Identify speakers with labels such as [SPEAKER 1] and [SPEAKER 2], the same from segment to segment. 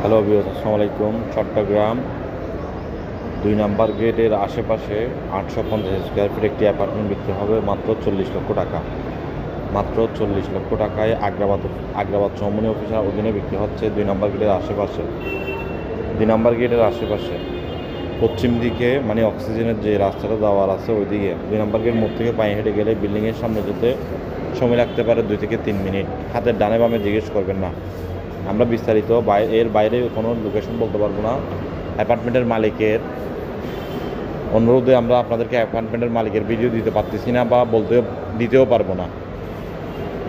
[SPEAKER 1] Hello viewers, আসসালামু আলাইকুম। চট্টগ্রাম 2 নম্বর গেটের আশেপাশে 850 স্কোয়ার ফিট একটি অ্যাপার্টমেন্ট বিক্রি হবে মাত্র 40 লক্ষ টাকা। মাত্র 40 লক্ষ টাকায় আগ্রাবাদ চৌমনি অফিসের অধীনে বিক্রি হচ্ছে 2 নম্বর গেটের আশেপাশে। 2 নম্বর গেটের আশেপাশে পশ্চিম দিকে মানে অক্সিজেনের যে রাস্তাটা যাওয়ার আছে ওইদিকে 2 নম্বর গেট মোড় থেকে পায়ে হেঁটে গেলে বিল্ডিংয়ের সামনে যেতে সময় লাগতে পারে 2 থেকে 3 মিনিট। হাতের ডানে বামে জিজ্ঞেস করবেন না। আমরা বিস্তারিত এর বাইরে কোনো লোকেশন বলতে পারবো না। অ্যাপার্টমেন্টের মালিকের অনুরোধে আমরা আপনাদেরকে অ্যাপার্টমেন্টের মালিকের ভিডিও দিতে পারতেছি না বা দিতেও পারবো না।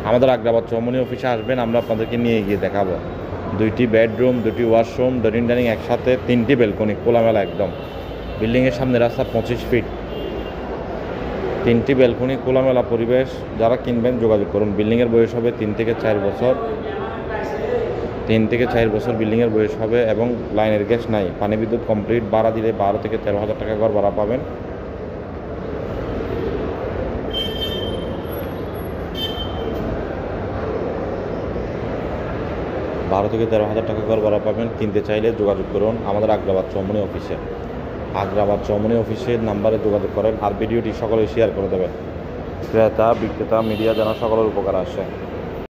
[SPEAKER 1] আমাদের আগ্রাবাদ চৌমনি অফিসে আসবেন, আমরা আপনাদেরকে নিয়ে গিয়ে দেখাবো। 2টি বেডরুম, 2টি ওয়াশরুম, ডাইনিং ডাইনিং একসাথে, 3টি ব্যালকনি খোলামেলা একদম। বিল্ডিংয়ের সামনে রাস্তা 25 ফিট, 3টি ব্যালকনি খোলামেলা পরিবেশ। যারা কিনবেন যোগাযোগ করুন। বিল্ডিংয়ের বয়স হবে 3 থেকে 4 বছর। 3 থেকে 4 বছর বিল্ডিংয়ের বয়স হবে এবং লাইনের গ্যাস নাই, পানি বিদ্যুৎ কমপ্লিট। ভাড়া দিলে 12 থেকে 13,000 টাকা ঘর ভাড়া পাবেন। বারো থেকে 13,000 টাকা ঘর ভাড়া পাবেন। কিনতে চাইলে যোগাযোগ করুন আমাদের আগ্রাবাদ চৌমনি অফিসে। আগ্রাবাদ চৌমনি অফিসের নাম্বারে যোগাযোগ করেন আর ভিডিওটি সকলে শেয়ার করে দেবেন। ক্রেতা বিক্রেতা মিডিয়া যেন সকলের উপকার আসে।